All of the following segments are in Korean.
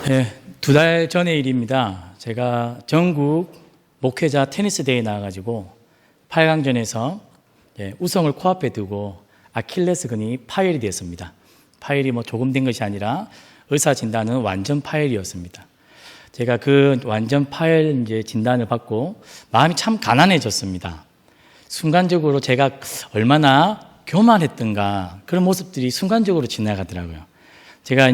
네, 2달 전의 일입니다. 제가 전국 목회자 테니스 대회에 나와가지고 8강전에서 우승을 코앞에 두고 아킬레스건이 파열이 되었습니다. 파열이 조금 된 것이 아니라 의사 진단은 완전 파열이었습니다. 제가 그 완전 파열 진단을 받고 마음이 참 가난해졌습니다. 순간적으로 제가 얼마나 교만했던가 그런 모습들이 순간적으로 지나가더라고요. 제가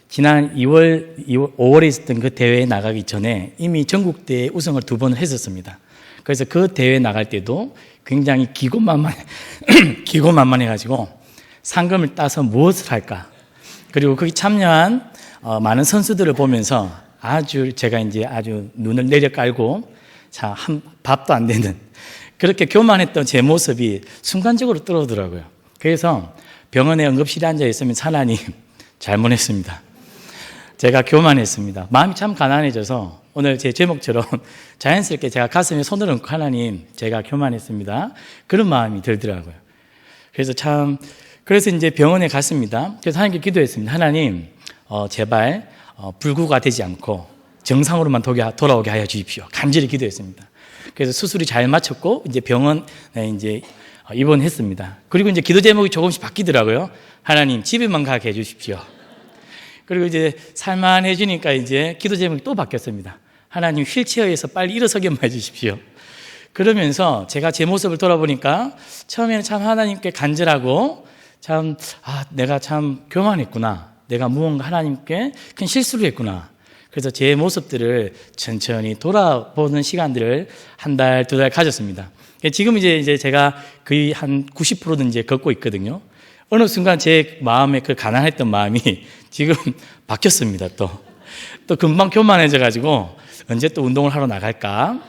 지난 5월에 있었던 그 대회에 나가기 전에 이미 전국대회 우승을 2번을 했었습니다. 그래서 그 대회에 나갈 때도 굉장히 기고만만해가지고 상금을 따서 무엇을 할까? 그리고 거기 참여한 많은 선수들을 보면서 제가 아주 눈을 내려 깔고 밥도 안 되는 그렇게 교만했던 제 모습이 순간적으로 떨어오더라고요. 그래서 병원에 응급실에 앉아 있으면 하나님 잘못했습니다. 제가 교만했습니다. 마음이 참 가난해져서 오늘 제 제목처럼 자연스럽게 제가 가슴에 손을 얹고 하나님 제가 교만했습니다. 그런 마음이 들더라고요. 그래서 병원에 갔습니다. 그래서 하나님께 기도했습니다. 하나님 제발 불구가 되지 않고 정상으로만 돌아오게 하여 주십시오. 간절히 기도했습니다. 그래서 수술이 잘 마쳤고 병원에 입원했습니다. 그리고 기도 제목이 조금씩 바뀌더라고요. 하나님 집에만 가게 해 주십시오. 그리고 살만해지니까 기도 제목이 또 바뀌었습니다. 하나님 휠체어에서 빨리 일어서게만 해 주십시오. 그러면서 제가 제 모습을 돌아보니까 처음에는 참 하나님께 간절하고 내가 참 교만했구나. 내가 무언가 하나님께 큰 실수를 했구나. 그래서 제 모습들을 천천히 돌아보는 시간들을 1달, 2달 가졌습니다. 지금 제가 거의 한 90%는 걷고 있거든요. 어느 순간 제 마음에 그 가난했던 마음이 지금 바뀌었습니다. 또 금방 교만해져가지고 언제 또 운동을 하러 나갈까?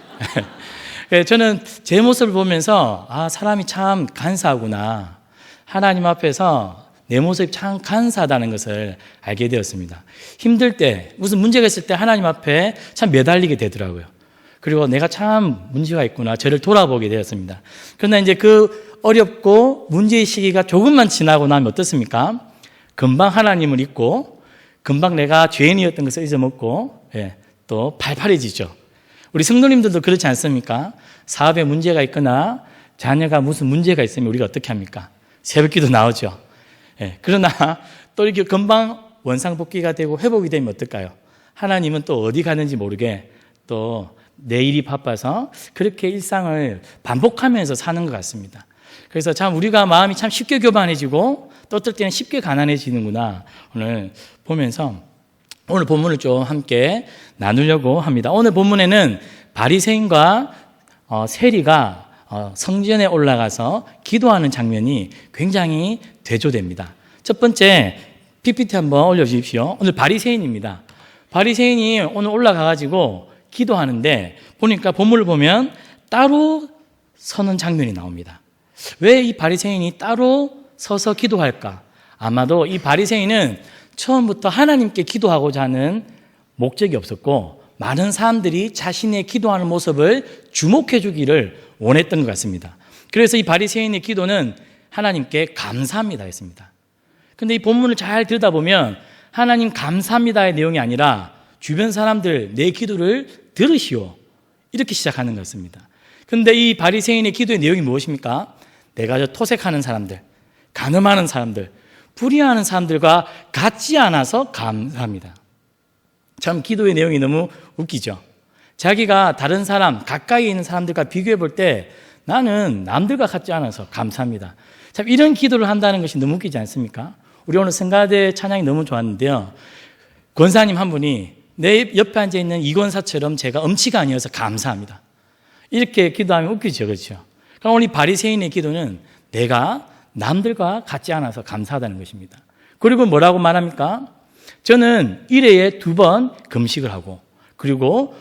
저는 제 모습을 보면서 사람이 참 간사하구나. 하나님 앞에서 내 모습이 참 간사하다는 것을 알게 되었습니다. 힘들 때, 무슨 문제가 있을 때 하나님 앞에 참 매달리게 되더라고요. 그리고 내가 참 문제가 있구나. 저를 돌아보게 되었습니다. 그러나 그 어렵고 문제의 시기가 조금만 지나고 나면 어떻습니까? 금방 하나님을 잊고, 금방 내가 죄인이었던 것을 잊어먹고, 또 팔팔해지죠. 우리 성도님들도 그렇지 않습니까? 사업에 문제가 있거나 자녀가 무슨 문제가 있으면 우리가 어떻게 합니까? 새벽기도 나오죠. 그러나 또 이렇게 금방 원상복귀가 되고 회복이 되면 어떨까요? 하나님은 또 어디 가는지 모르게 또 내 일이 바빠서 그렇게 일상을 반복하면서 사는 것 같습니다. 그래서 참 우리가 마음이 참 쉽게 교만해지고 또 어떨 때는 쉽게 가난해지는구나 오늘 보면서 오늘 본문을 좀 함께 나누려고 합니다. 오늘 본문에는 바리새인과 세리가 성전에 올라가서 기도하는 장면이 굉장히 대조됩니다. 첫 번째 PPT 한번 올려주십시오. 오늘 바리새인입니다. 바리새인이 오늘 올라가가지고 기도하는데 보니까 본문을 보면 따로 서는 장면이 나옵니다. 왜 이 바리새인이 따로 서서 기도할까? 아마도 이 바리새인은 처음부터 하나님께 기도하고자 하는 목적이 없었고 많은 사람들이 자신의 기도하는 모습을 주목해 주기를 원했던 것 같습니다. 그래서 이 바리새인의 기도는 하나님께 감사합니다 했습니다. 그런데 이 본문을 잘 들여다보면 하나님 감사합니다의 내용이 아니라 주변 사람들 내 기도를 들으시오 이렇게 시작하는 것 같습니다. 그런데 이 바리새인의 기도의 내용이 무엇입니까? 내가 토색하는 사람들, 간음하는 사람들, 불의하는 사람들과 같지 않아서 감사합니다. 참 기도의 내용이 너무 웃기죠. 자기가 다른 사람, 가까이 있는 사람들과 비교해 볼 때 나는 남들과 같지 않아서 감사합니다. 참 이런 기도를 한다는 것이 너무 웃기지 않습니까? 우리 오늘 성가대 찬양이 너무 좋았는데요. 권사님 한 분이 내 옆에 앉아있는 이 권사처럼 제가 엄치가 아니어서 감사합니다. 이렇게 기도하면 웃기죠. 그렇죠? 그럼 우리 바리새인의 기도는 내가 남들과 같지 않아서 감사하다는 것입니다. 그리고 뭐라고 말합니까? 저는 1회에 2번 금식을 하고 그리고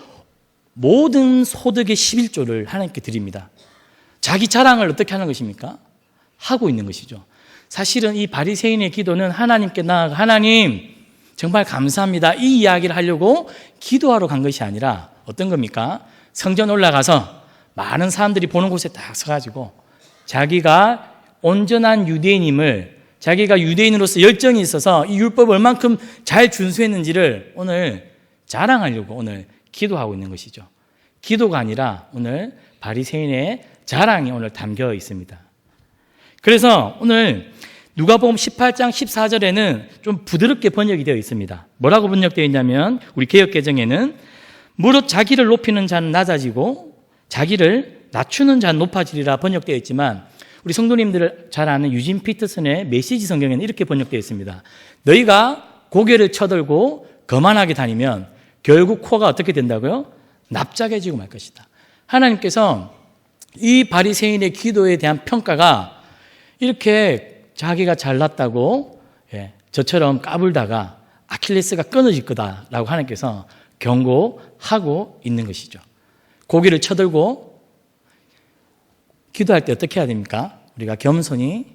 모든 소득의 11조를 하나님께 드립니다. 자기 자랑을 어떻게 하는 것입니까? 하고 있는 것이죠. 사실은 이 바리새인의 기도는 하나님께 나아가 하나님 정말 감사합니다. 이 이야기를 하려고 기도하러 간 것이 아니라 어떤 겁니까? 성전 올라가서 많은 사람들이 보는 곳에 딱 서가지고 자기가 온전한 유대인임을 자기가 유대인으로서 열정이 있어서 이 율법을 얼만큼 잘 준수했는지를 오늘 자랑하려고 오늘 기도하고 있는 것이죠. 기도가 아니라 오늘 바리새인의 자랑이 오늘 담겨 있습니다. 그래서 오늘 누가복음 18장 14절에는 좀 부드럽게 번역이 되어 있습니다. 뭐라고 번역되어 있냐면 우리 개역개정에는 무릇 자기를 높이는 자는 낮아지고 자기를 낮추는 자는 높아지리라 번역되어 있지만 우리 성도님들 잘 아는 유진 피터슨의 메시지 성경에는 이렇게 번역되어 있습니다. 너희가 고개를 쳐들고 거만하게 다니면 결국 코가 어떻게 된다고요? 납작해지고 말 것이다. 하나님께서 이 바리새인의 기도에 대한 평가가 이렇게 자기가 잘났다고 저처럼 까불다가 아킬레스가 끊어질 거다라고 하나님께서 경고하고 있는 것이죠. 고개를 쳐들고 기도할 때 어떻게 해야 됩니까? 우리가 겸손히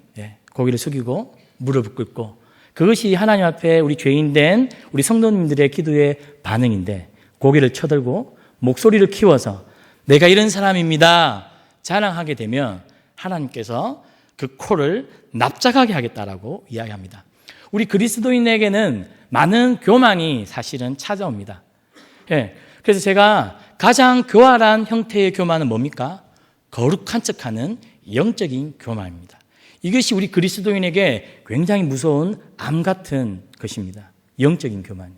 고개를 숙이고 무릎을 꿇고 그것이 하나님 앞에 우리 죄인된 우리 성도님들의 기도의 반응인데 고개를 쳐들고 목소리를 키워서 내가 이런 사람입니다 자랑하게 되면 하나님께서 그 코를 납작하게 하겠다라고 이야기합니다. 우리 그리스도인에게는 많은 교만이 사실은 찾아옵니다. 그래서 제가 가장 교활한 형태의 교만은 뭡니까? 거룩한 척하는 영적인 교만입니다. 이것이 우리 그리스도인에게 굉장히 무서운 암 같은 것입니다. 영적인 교만이요.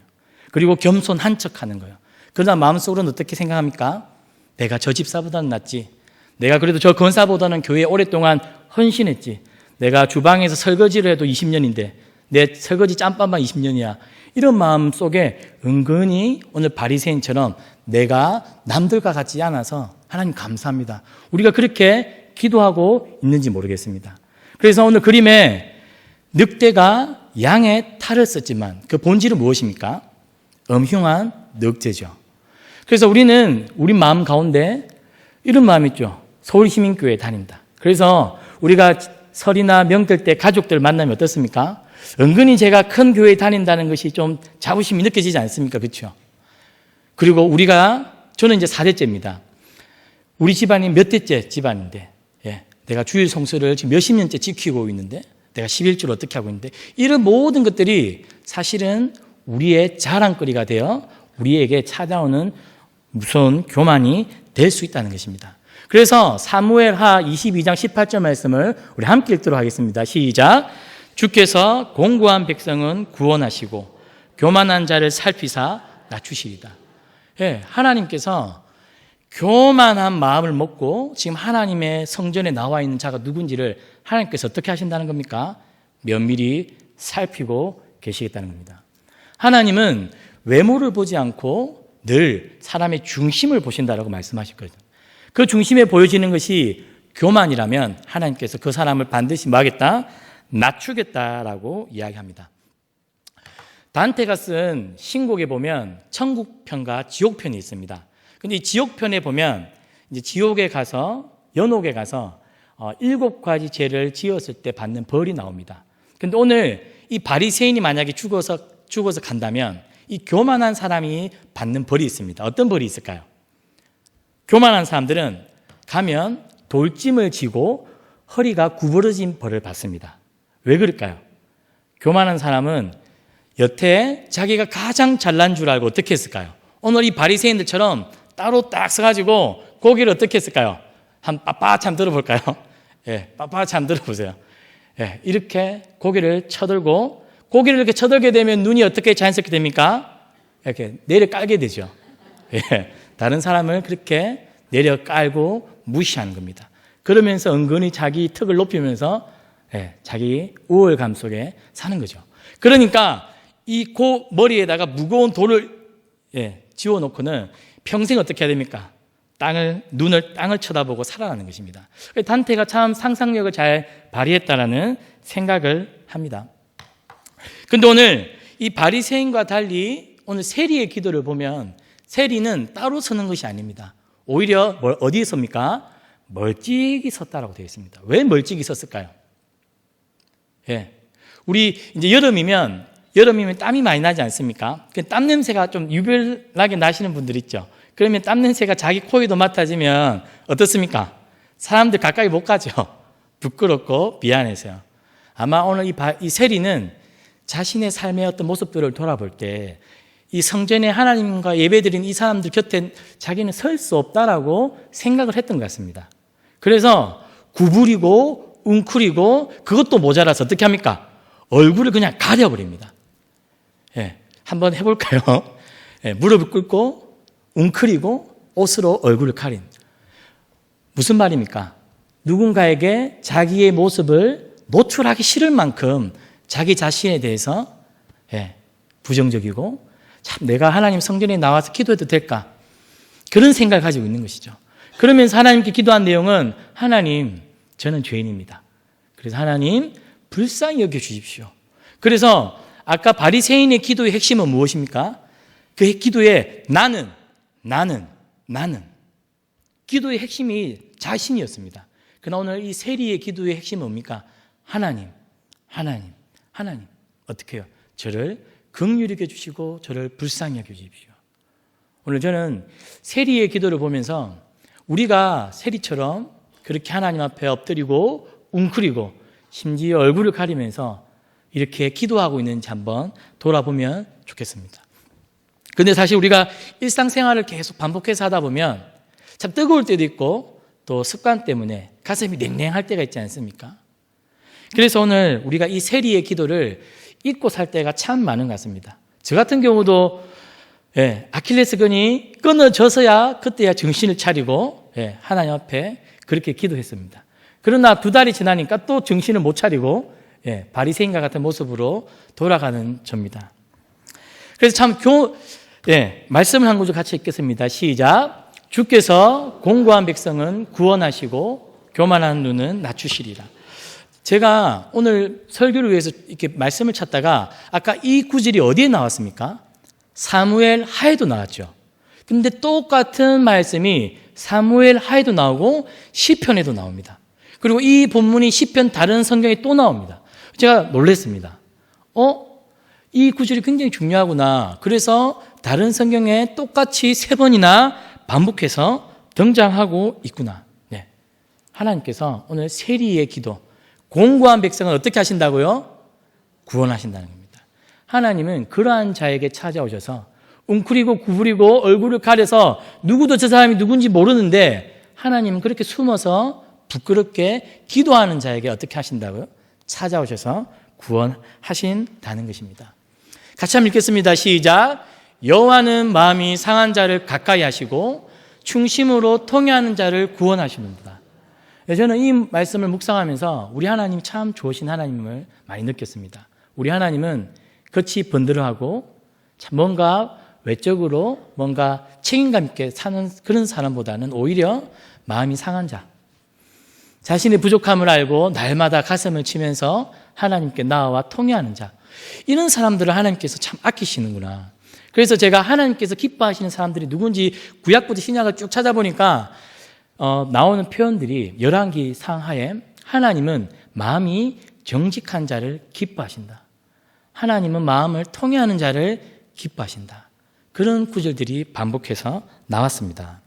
그리고 겸손한 척하는 거예요. 그러나 마음속으로는 어떻게 생각합니까? 내가 저 집사보다는 낫지. 내가 그래도 저 권사보다는 교회에 오랫동안 헌신했지. 내가 주방에서 설거지를 해도 20년인데 내 설거지 짬밥만 20년이야. 이런 마음 속에 은근히 오늘 바리새인처럼 내가 남들과 같지 않아서 하나님 감사합니다. 우리가 그렇게 기도하고 있는지 모르겠습니다. 그래서 오늘 그림에 늑대가 양의 탈을 썼지만 그 본질은 무엇입니까? 음흉한 늑대죠. 그래서 우리는 우리 마음 가운데 이런 마음 있죠. 서울시민교회에 다닌다. 그래서 우리가 설이나 명절 때 가족들 만나면 어떻습니까? 은근히 제가 큰 교회에 다닌다는 것이 좀 자부심이 느껴지지 않습니까? 그렇죠? 그리고 저는 이제 4대째입니다. 우리 집안이 몇 대째 집안인데 내가 주일 성수를 지금 몇십 년째 지키고 있는데 내가 11주를 어떻게 하고 있는데 이런 모든 것들이 사실은 우리의 자랑거리가 되어 우리에게 찾아오는 무서운 교만이 될 수 있다는 것입니다. 그래서 사무엘하 22장 18절 말씀을 우리 함께 읽도록 하겠습니다. 시작. 주께서 공고한 백성은 구원하시고 교만한 자를 살피사 낮추시리다. 하나님께서 교만한 마음을 먹고 지금 하나님의 성전에 나와 있는 자가 누군지를 하나님께서 어떻게 하신다는 겁니까? 면밀히 살피고 계시겠다는 겁니다. 하나님은 외모를 보지 않고 늘 사람의 중심을 보신다라고 말씀하셨거든요. 그 중심에 보여지는 것이 교만이라면 하나님께서 그 사람을 반드시 뭐 하겠다? 낮추겠다라고 이야기합니다. 단테가 쓴 신곡에 보면 천국편과 지옥편이 있습니다. 근데 이 지옥편에 보면 이제 지옥에 가서 연옥에 가서 7가지 죄를 지었을 때 받는 벌이 나옵니다. 근데 오늘 이 바리새인이 만약에 죽어서 간다면 이 교만한 사람이 받는 벌이 있습니다. 어떤 벌이 있을까요? 교만한 사람들은 가면 돌짐을 지고 허리가 구부러진 벌을 받습니다. 왜 그럴까요? 교만한 사람은 여태 자기가 가장 잘난 줄 알고 어떻게 했을까요? 오늘 이 바리새인들처럼 따로 딱 서가지고 고개를 어떻게 했을까요? 한 빳빳이 한번 들어볼까요? 빳빳이 한번 들어보세요. 이렇게 고개를 쳐들고 고개를 이렇게 쳐들게 되면 눈이 어떻게 자연스럽게 됩니까? 이렇게 내려 깔게 되죠. 다른 사람을 그렇게 내려 깔고 무시하는 겁니다. 그러면서 은근히 자기 턱을 높이면서 자기 우월감 속에 사는 거죠. 그러니까 이 머리에다가 무거운 돌을 지워놓고는 평생 어떻게 해야 됩니까? 땅을 쳐다보고 살아가는 것입니다. 단테가 참 상상력을 잘 발휘했다라는 생각을 합니다. 근데 오늘 이 바리새인과 달리 오늘 세리의 기도를 보면 세리는 따로 서는 것이 아닙니다. 오히려 어디에 섭니까? 멀찍이 섰다라고 되어 있습니다. 왜 멀찍이 섰을까요? 우리 이제 여름이면 땀이 많이 나지 않습니까? 땀 냄새가 좀 유별나게 나시는 분들 있죠. 그러면 땀 냄새가 자기 코에도 맡아지면 어떻습니까? 사람들 가까이 못 가죠. 부끄럽고 미안해서요. 아마 오늘 이 세리는 자신의 삶의 어떤 모습들을 돌아볼 때 이 성전에 하나님과 예배드린 이 사람들 곁에 자기는 설 수 없다라고 생각을 했던 것 같습니다. 그래서 구부리고 웅크리고 그것도 모자라서 어떻게 합니까? 얼굴을 그냥 가려버립니다. 예, 한번 해볼까요? 예, 무릎을 꿇고 웅크리고 옷으로 얼굴을 가린. 무슨 말입니까? 누군가에게 자기의 모습을 노출하기 싫을 만큼 자기 자신에 대해서 부정적이고 참 내가 하나님 성전에 나와서 기도해도 될까? 그런 생각을 가지고 있는 것이죠. 그러면서 하나님께 기도한 내용은 하나님, 저는 죄인입니다. 그래서 하나님, 불쌍히 여겨주십시오. 그래서 아까 바리새인의 기도의 핵심은 무엇입니까? 그 기도의 나는. 기도의 핵심이 자신이었습니다. 그러나 오늘 이 세리의 기도의 핵심은 뭡니까? 하나님. 어떻게 해요? 저를 긍휼히 여겨주시고 저를 불쌍히 여겨주십시오. 오늘 저는 세리의 기도를 보면서 우리가 세리처럼 그렇게 하나님 앞에 엎드리고 웅크리고 심지어 얼굴을 가리면서 이렇게 기도하고 있는지 한번 돌아보면 좋겠습니다. 근데 사실 우리가 일상생활을 계속 반복해서 하다 보면 참 뜨거울 때도 있고 또 습관 때문에 가슴이 냉랭할 때가 있지 않습니까? 그래서 오늘 우리가 이 세리의 기도를 잊고 살 때가 참 많은 것 같습니다. 저 같은 경우도 아킬레스건이 끊어져서야 그때야 정신을 차리고 하나님 앞에 그렇게 기도했습니다. 그러나 2달이 지나니까 또 정신을 못 차리고 바리새인과 같은 모습으로 돌아가는 접니다. 그래서 참 말씀을 한 구절 같이 읽겠습니다. 시작. 주께서 공고한 백성은 구원하시고 교만한 눈은 낮추시리라. 제가 오늘 설교를 위해서 이렇게 말씀을 찾다가 아까 이 구절이 어디에 나왔습니까? 사무엘 하에도 나왔죠. 근데 똑같은 말씀이 사무엘 하에도 나오고 시편에도 나옵니다. 그리고 이 본문이 시편 다른 성경에 또 나옵니다. 제가 놀랐습니다. 이 구절이 굉장히 중요하구나. 그래서 다른 성경에 똑같이 3번이나 반복해서 등장하고 있구나. 하나님께서 오늘 세리의 기도, 공고한 백성은 어떻게 하신다고요? 구원하신다는 겁니다. 하나님은 그러한 자에게 찾아오셔서 웅크리고 구부리고 얼굴을 가려서 누구도 저 사람이 누군지 모르는데 하나님은 그렇게 숨어서 부끄럽게 기도하는 자에게 어떻게 하신다고요? 찾아오셔서 구원하신다는 것입니다. 같이 한번 읽겠습니다. 시작. 여호와는 마음이 상한 자를 가까이 하시고 충심으로 통회하는 자를 구원하시는구나. 저는 이 말씀을 묵상하면서 우리 하나님이 참 좋으신 하나님을 많이 느꼈습니다. 우리 하나님은 겉이 번들어하고 뭔가 외적으로 뭔가 책임감 있게 사는 그런 사람보다는 오히려 마음이 상한 자, 자신의 부족함을 알고 날마다 가슴을 치면서 하나님께 나와 통회하는 자, 이런 사람들을 하나님께서 참 아끼시는구나. 그래서 제가 하나님께서 기뻐하시는 사람들이 누군지 구약부터 신약을 쭉 찾아보니까 나오는 표현들이 열왕기 상하에 하나님은 마음이 정직한 자를 기뻐하신다. 하나님은 마음을 통회하는 자를 기뻐하신다. 그런 구절들이 반복해서 나왔습니다.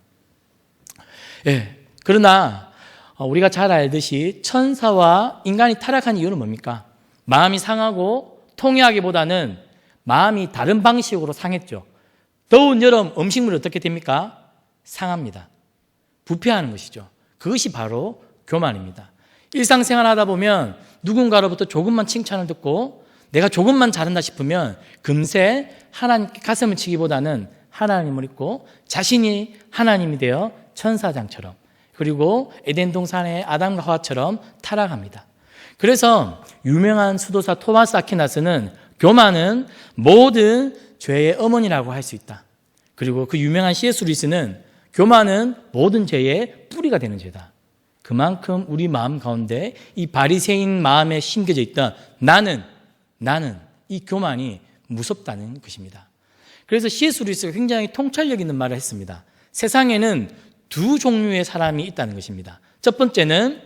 그러나 우리가 잘 알듯이 천사와 인간이 타락한 이유는 뭡니까? 마음이 상하고 통회하기보다는 마음이 다른 방식으로 상했죠. 더운 여름 음식물이 어떻게 됩니까? 상합니다. 부패하는 것이죠. 그것이 바로 교만입니다. 일상생활 하다 보면 누군가로부터 조금만 칭찬을 듣고 내가 조금만 잘한다 싶으면 금세 하나님께 가슴을 치기보다는 하나님을 잊고 자신이 하나님이 되어 천사장처럼, 그리고 에덴 동산의 아담과 하와처럼 타락합니다. 그래서 유명한 수도사 토마스 아퀴나스는 교만은 모든 죄의 어머니라고 할 수 있다. 그리고 그 유명한 C.S. 루이스는 교만은 모든 죄의 뿌리가 되는 죄다. 그만큼 우리 마음 가운데 이 바리새인 마음에 심겨져 있던 나는 이 교만이 무섭다는 것입니다. 그래서 C.S. 루이스가 굉장히 통찰력 있는 말을 했습니다. 세상에는 2 종류의 사람이 있다는 것입니다. 첫 번째는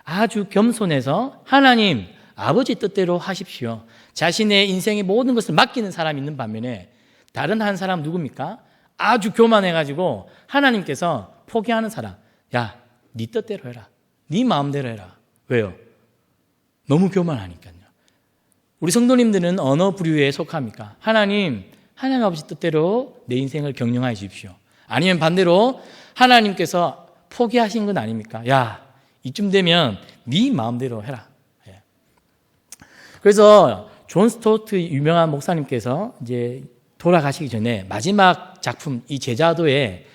아주 겸손해서 하나님, 아버지 뜻대로 하십시오. 자신의 인생의 모든 것을 맡기는 사람이 있는 반면에 다른 한 사람 누굽니까? 아주 교만해가지고 하나님께서 포기하는 사람. 야, 네 뜻대로 해라. 네 마음대로 해라. 왜요? 너무 교만하니까요. 우리 성도님들은 어느 부류에 속합니까? 하나님 아버지 뜻대로 내 인생을 경영하여 주십시오. 아니면 반대로 하나님께서 포기하신 건 아닙니까? 야, 이쯤 되면 네 마음대로 해라. 예. 그래서 존 스토트 유명한 목사님께서 이제 돌아가시기 전에 마지막 작품 이 제자도에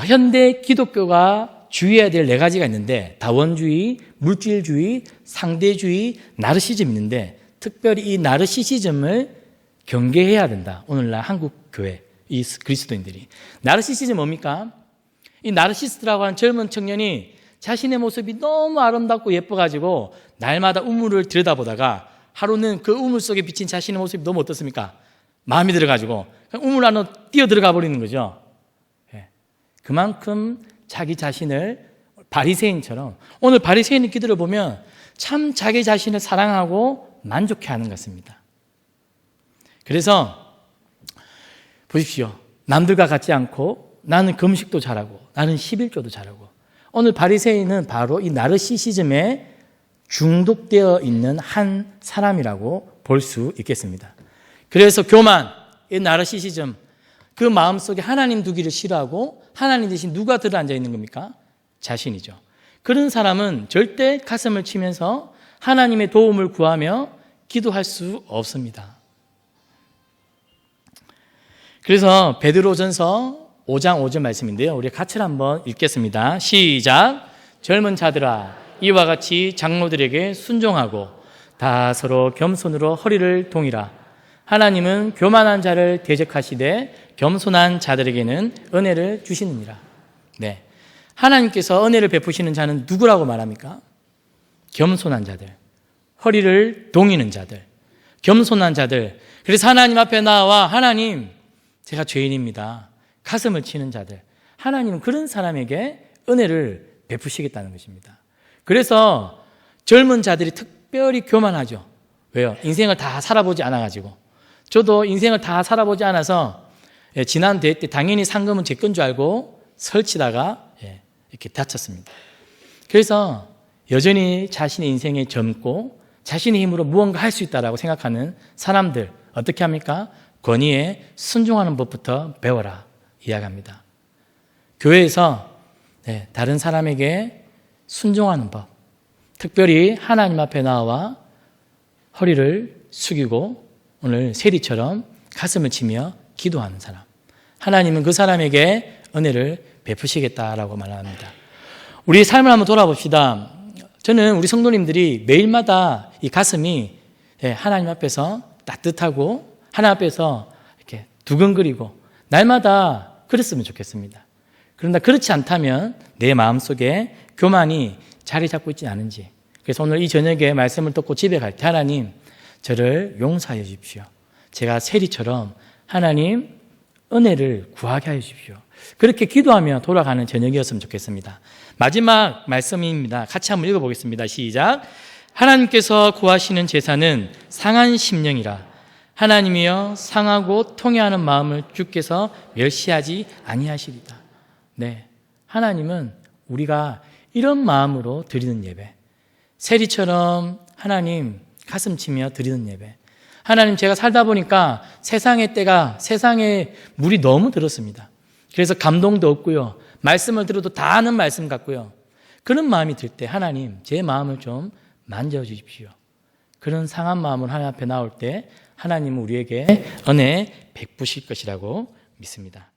현대 기독교가 주의해야 될 4가지가 있는데 다원주의, 물질주의, 상대주의, 나르시즘이 있는데 특별히 이 나르시시즘을 경계해야 된다. 오늘날 한국 교회 이 그리스도인들이. 나르시시즘 뭡니까? 이 나르시스트라고 하는 젊은 청년이 자신의 모습이 너무 아름답고 예뻐가지고 날마다 우물을 들여다보다가 하루는 그 우물 속에 비친 자신의 모습이 너무 어떻습니까? 마음이 들어가지고 우물 안으로 뛰어 들어가 버리는 거죠. 예. 그만큼 자기 자신을 바리새인처럼 오늘 바리새인의 기도를 보면 참 자기 자신을 사랑하고 만족해하는 것 같습니다. 그래서 보십시오. 남들과 같지 않고 나는 금식도 잘하고 나는 11조도 잘하고 오늘 바리새인은 바로 이 나르시시즘에 중독되어 있는 한 사람이라고 볼 수 있겠습니다. 그래서 교만, 이 나르시시즘 그 마음속에 하나님 두기를 싫어하고 하나님 대신 누가 들어앉아 있는 겁니까? 자신이죠. 그런 사람은 절대 가슴을 치면서 하나님의 도움을 구하며 기도할 수 없습니다. 그래서 베드로전서 5장 5절 말씀인데요. 우리 같이 한번 읽겠습니다. 시작. 젊은 자들아 이와 같이 장로들에게 순종하고 다 서로 겸손으로 허리를 동이라. 하나님은 교만한 자를 대적하시되 겸손한 자들에게는 은혜를 주시느니라. 네, 하나님께서 은혜를 베푸시는 자는 누구라고 말합니까? 겸손한 자들, 허리를 동이는 자들, 겸손한 자들. 그래서 하나님 앞에 나와 하나님 제가 죄인입니다. 가슴을 치는 자들. 하나님은 그런 사람에게 은혜를 베푸시겠다는 것입니다. 그래서 젊은 자들이 특별히 교만하죠. 왜요? 인생을 다 살아보지 않아가지고. 저도 인생을 다 살아보지 않아서 지난 대회 때 당연히 상금은 제 건 줄 알고 설치다가 이렇게 다쳤습니다. 그래서 여전히 자신의 인생에 젊고 자신의 힘으로 무언가 할 수 있다고 생각하는 사람들 어떻게 합니까? 권위에 순종하는 법부터 배워라 이야기합니다. 교회에서 다른 사람에게 순종하는 법, 특별히 하나님 앞에 나와 허리를 숙이고 오늘 세리처럼 가슴을 치며 기도하는 사람, 하나님은 그 사람에게 은혜를 베푸시겠다라고 말합니다. 우리 삶을 한번 돌아봅시다. 저는 우리 성도님들이 매일마다 이 가슴이 하나님 앞에서 따뜻하고 하나님 앞에서 이렇게 두근거리고 날마다 그랬으면 좋겠습니다. 그런데 그렇지 않다면 내 마음속에 교만이 자리 잡고 있지 않은지. 그래서 오늘 이 저녁에 말씀을 듣고 집에 갈 때 하나님 저를 용서하여 주십시오. 제가 세리처럼 하나님 은혜를 구하게 하여 주십시오. 그렇게 기도하며 돌아가는 저녁이었으면 좋겠습니다. 마지막 말씀입니다. 같이 한번 읽어보겠습니다. 시작. 하나님께서 구하시는 제사는 상한 심령이라. 하나님이여 상하고 통회하는 마음을 주께서 멸시하지 아니하시리다. 네, 하나님은 우리가 이런 마음으로 드리는 예배, 세리처럼 하나님 가슴 치며 드리는 예배. 하나님 제가 살다 보니까 세상에 물이 너무 들었습니다. 그래서 감동도 없고요. 말씀을 들어도 다 아는 말씀 같고요. 그런 마음이 들 때 하나님 제 마음을 좀 만져주십시오. 그런 상한 마음으로 하나님 앞에 나올 때 하나님은 우리에게 은혜 베푸실 것이라고 믿습니다.